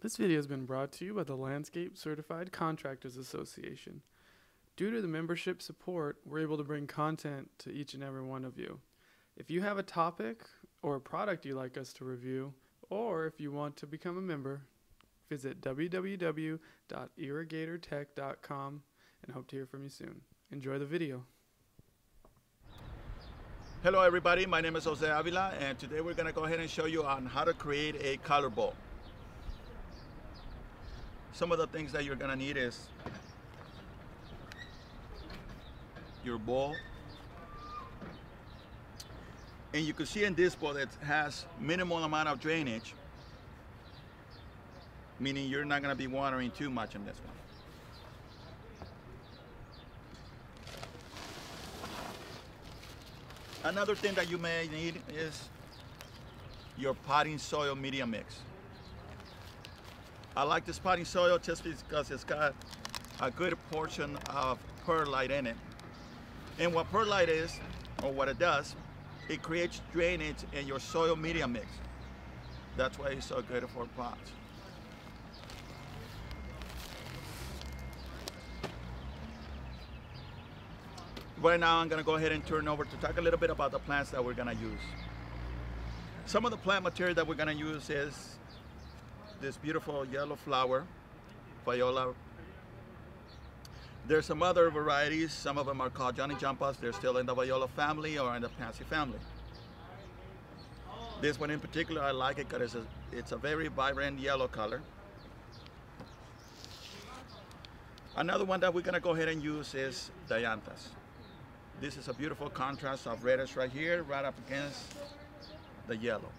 This video has been brought to you by the Landscape Certified Contractors Association. Due to the membership support, we're able to bring content to each and every one of you. If you have a topic or a product you'd like us to review, or if you want to become a member, visit www.irrigatortech.com and hope to hear from you soon. Enjoy the video. Hello everybody, my name is Jose Avila, and today we're going to go ahead and show you on how to create a color bowl. Some of the things that you're going to need is your bowl, and you can see in this bowl that has minimal amount of drainage, meaning you're not going to be watering too much in this one. Another thing that you may need is your potting soil media mix. I like this potting soil just because it's got a good portion of perlite in it. And what perlite is, or what it does, it creates drainage in your soil media mix. That's why it's so good for pots. Right now I'm going to go ahead and turn over to talk a little bit about the plants that we're going to use. Some of the plant material that we're going to use is this beautiful yellow flower, viola. There's some other varieties. Some of them are called Johnny Jumpas. They're still in the viola family or in the pansy family. This one in particular, I like it because it's a very vibrant yellow color. Another one that we're going to go ahead and use is Dianthus. This is a beautiful contrast of reddish right here, right up against the yellow.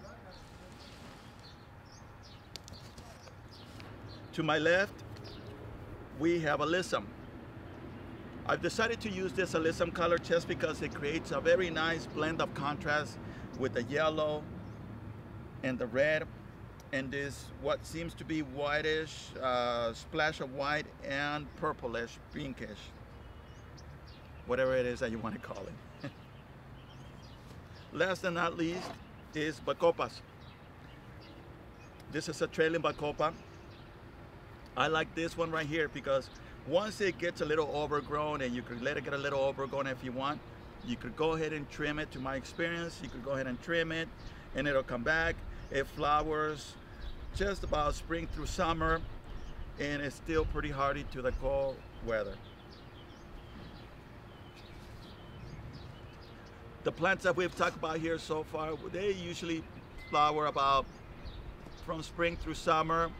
To my left, we have alyssum. I've decided to use this alyssum color just because it creates a very nice blend of contrast with the yellow and the red, and this what seems to be whitish, splash of white and purplish, pinkish, whatever it is that you want to call it. Last and not least is Bacopas. This is a trailing Bacopa. I like this one right here because once it gets a little overgrown, and you could let it get a little overgrown if you want, you could go ahead and trim it. To my experience, you could go ahead and trim it and it'll come back. It flowers just about spring through summer, and it's still pretty hardy to the cold weather. The plants that we've talked about here so far, they usually flower about from spring through summer.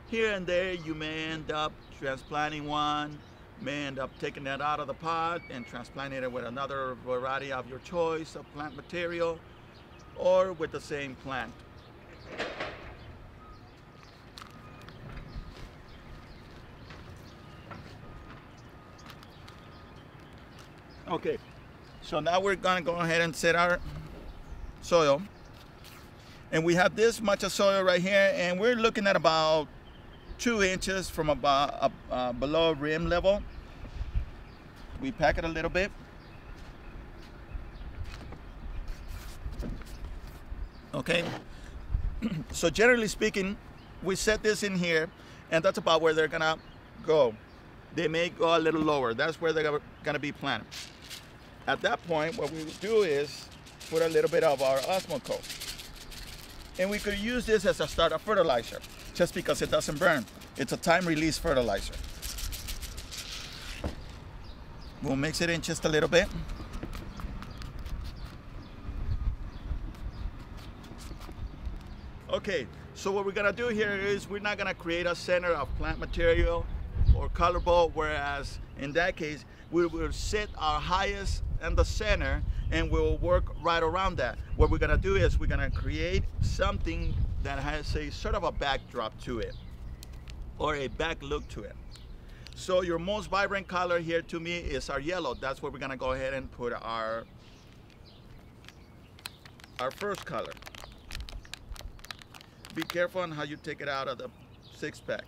Here and there you may end up transplanting one, may end up taking that out of the pot and transplanting it with another variety of your choice of plant material, or with the same plant. Okay, so now we're gonna go ahead and set our soil. And we have this much of soil right here, and we're looking at about 2 inches from about below rim level. We pack it a little bit. Okay, so generally speaking, we set this in here, and that's about where they're gonna go. They may go a little lower. That's where they're gonna be planted. At that point, what we do is put a little bit of our Osmocote. And we could use this as a starter fertilizer, just because it doesn't burn. It's a time-release fertilizer. We'll mix it in just a little bit. Okay, so what we're gonna do here is we're not gonna create a center of plant material or color bowl, whereas in that case, we will set our highest in the center and we'll work right around that. What we're gonna do is we're gonna create something that has a sort of a backdrop to it, or a back look to it. So your most vibrant color here to me is our yellow. That's where we're gonna go ahead and put our first color. Be careful on how you take it out of the 6-pack.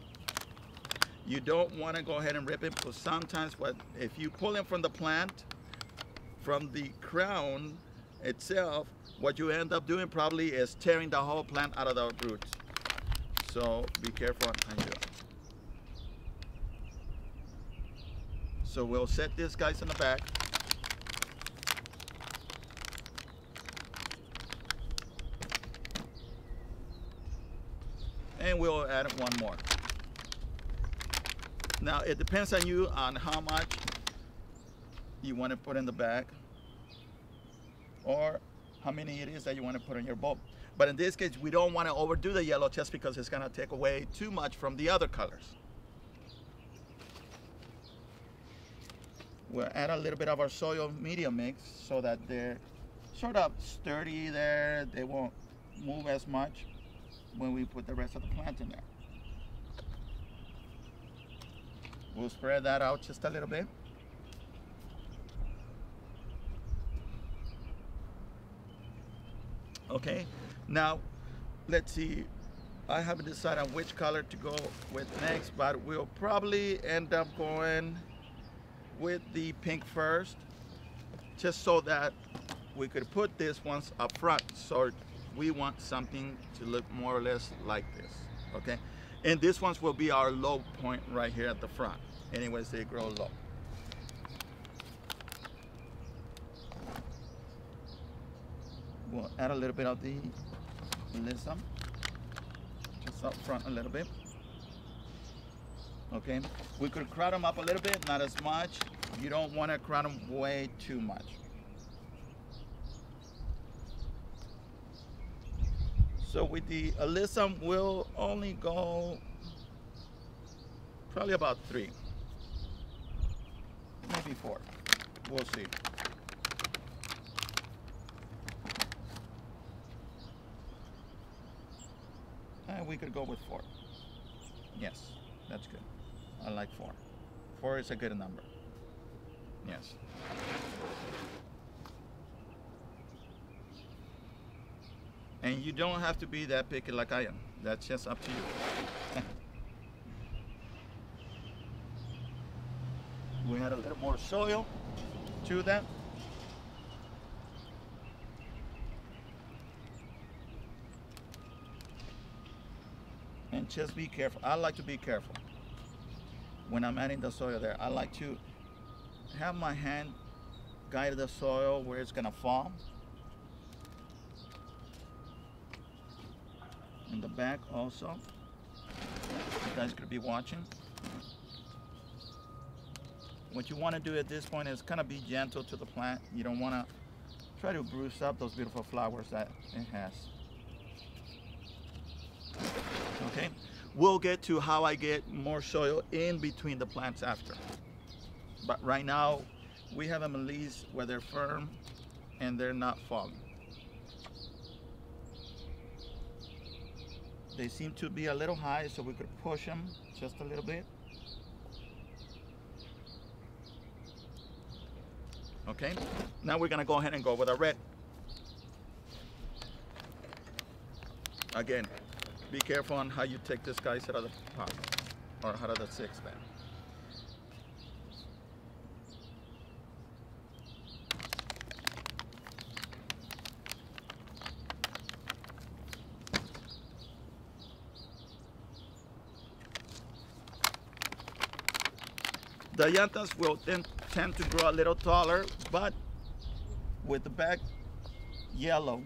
You don't want to go ahead and rip it, because sometimes if you pull it from the plant, from the crown itself, what you end up doing probably is tearing the whole plant out of the roots. So So be careful on how you do it. So we'll set these guys in the back. And we'll add one more. Now it depends on you on how much you want to put in the back or how many it is that you want to put in your bulb. But in this case, we don't want to overdo the yellow just because it's going to take away too much from the other colors. We'll add a little bit of our soil media mix so that they're sort of sturdy there. They won't move as much when we put the rest of the plant in there. We'll spread that out just a little bit. Okay, now let's see. I haven't decided on which color to go with next, but we'll probably end up going with the pink first, just so that we could put this ones up front. So we want something to look more or less like this, okay? And this ones will be our low point right here at the front. Anyways, they grow low. We'll add a little bit of the lism, just up front a little bit. Okay, we could crowd them up a little bit, not as much. You don't want to crowd them way too much. So with the alyssum, we'll only go probably about 3, maybe 4. We'll see. And we could go with 4. Yes, that's good. I like 4. 4 is a good number. Yes. And you don't have to be that picky like I am. That's just up to you. We add a little more soil to that. And just be careful. I like to be careful when I'm adding the soil there. I like to have my hand guide the soil where it's gonna fall. In the back also. You guys could be watching. What you want to do at this point is kind of be gentle to the plant. You don't want to try to bruise up those beautiful flowers that it has. Okay, we'll get to how I get more soil in between the plants after. But right now, we have them at least where they're firm and they're not falling. They seem to be a little high, so we could push them just a little bit. Okay, now we're gonna go ahead and go with our red. Again, be careful on how you take this guys out of the pot, or out of the 6 then. The llantas will then tend to grow a little taller, but with the back yellow,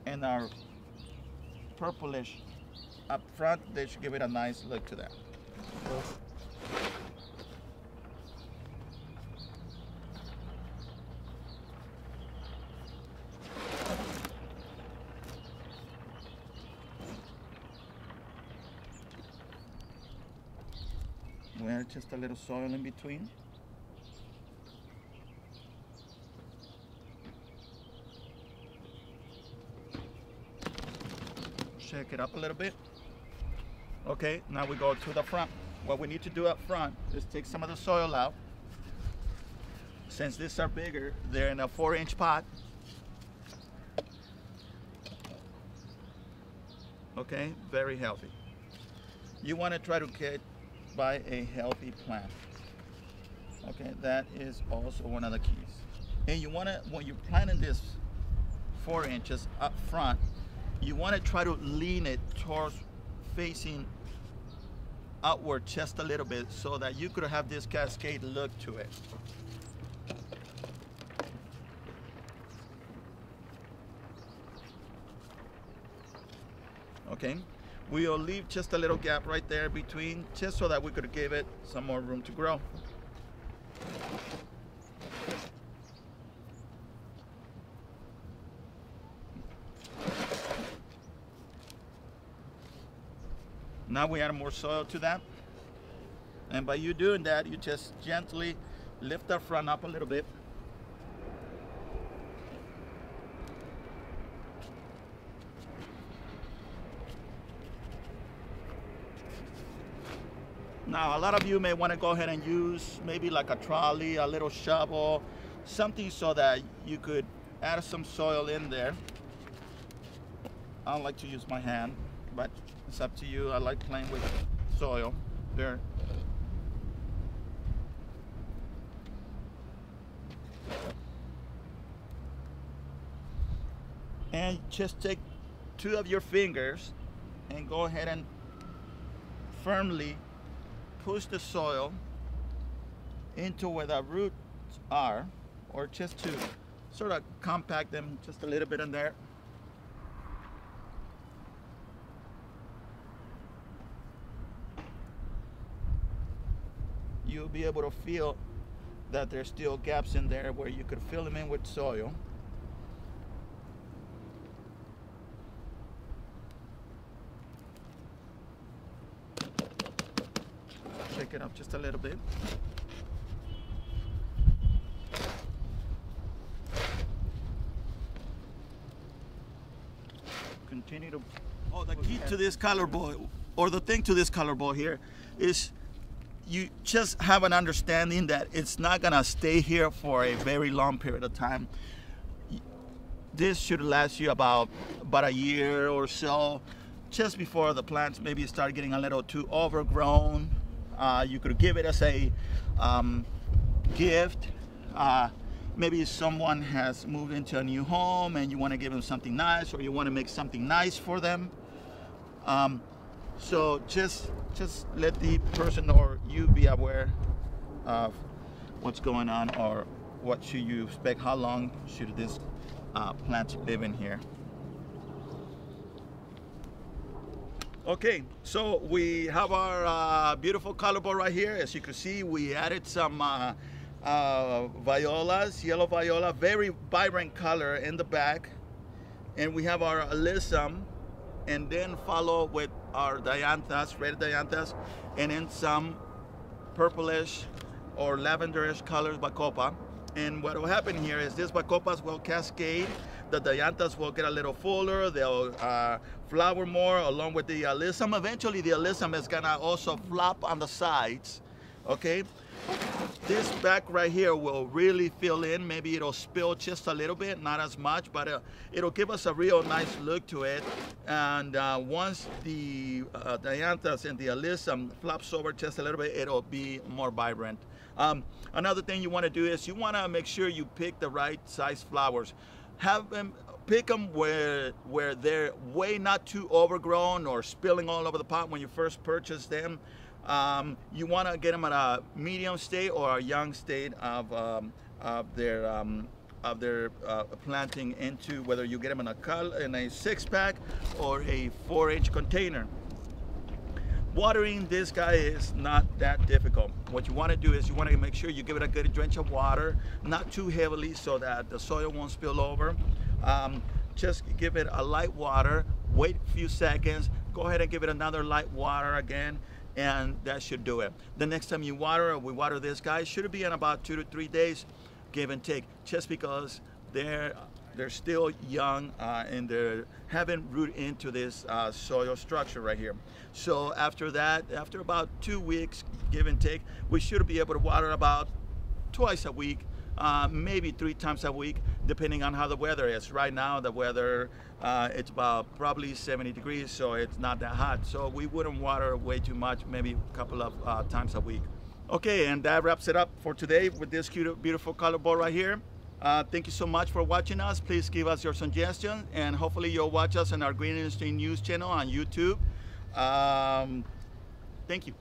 and our purplish up front, they should give it a nice look to that. We add just a little soil in between. Shake it up a little bit. Okay, now we go to the front. What we need to do up front is take some of the soil out. Since these are bigger, they're in a 4-inch pot. Okay, very healthy. You want to try to get by a healthy plant. Okay, that is also one of the keys. And you want to, when you're planting this 4 inches up front, you want to try to lean it towards facing outward just a little bit so that you could have this cascade look to it. Okay, we'll leave just a little gap right there between, just so that we could give it some more room to grow. Now we add more soil to that, and by you doing that, you just gently lift the front up a little bit. Now, a lot of you may want to go ahead and use maybe like a trolley, a little shovel, something so that you could add some soil in there. I don't like to use my hand, but it's up to you. I like playing with soil there. And just take 2 of your fingers and go ahead and firmly push the soil into where the roots are, or just to sort of compact them just a little bit in there. You'll be able to feel that there's still gaps in there where you could fill them in with soil. Shake it up just a little bit. Continue to... Oh, the key to this color ball, or the thing to this color ball here, is you just have an understanding that it's not gonna stay here for a very long period of time. This should last you about a year or so, just before the plants maybe start getting a little too overgrown. You could give it as a gift. Maybe someone has moved into a new home and you want to give them something nice, or you want to make something nice for them. So just let the person or you be aware of what's going on, or what should you expect, how long should this plant live in here. Okay, so we have our beautiful color ball right here. As you can see, we added some violas, yellow viola, very vibrant color in the back. And we have our alyssum, and then follow with our dianthus, red dianthus, and then some purplish or lavenderish colors bacopa. And what will happen here is these bacopas will cascade. The dianthus will get a little fuller. They'll flower more along with the alyssum. Eventually, the alyssum is gonna also flop on the sides. Okay. This back right here will really fill in. Maybe it'll spill just a little bit, not as much, but it'll give us a real nice look to it. And once the dianthus and the alyssum flops over just a little bit, it'll be more vibrant. Another thing you want to do is you want to make sure you pick the right size flowers. Have them pick them where they're way not too overgrown or spilling all over the pot when you first purchase them. You want to get them at a medium state or a young state of their planting into, whether you get them in a 6-pack or a 4-inch container. Watering this guy is not that difficult. What you want to do is you want to make sure you give it a good drench of water, not too heavily so that the soil won't spill over. Just give it a light water, wait a few seconds, go ahead and give it another light water again, and that should do it. The next time you water, we water this guy, should be in about 2 to 3 days, give and take, just because they're still young and they haven't rooted into this soil structure right here. So after that, after about 2 weeks, give and take, we should be able to water about twice a week, maybe 3 times a week, depending on how the weather is. Right now, the weather, it's about probably 70 degrees, so it's not that hot. So we wouldn't water way too much, maybe a couple of times a week. Okay, and that wraps it up for today with this cute, beautiful color ball right here. Thank you so much for watching us. Please give us your suggestions, and hopefully you'll watch us on our Green Industry News channel on YouTube. Thank you.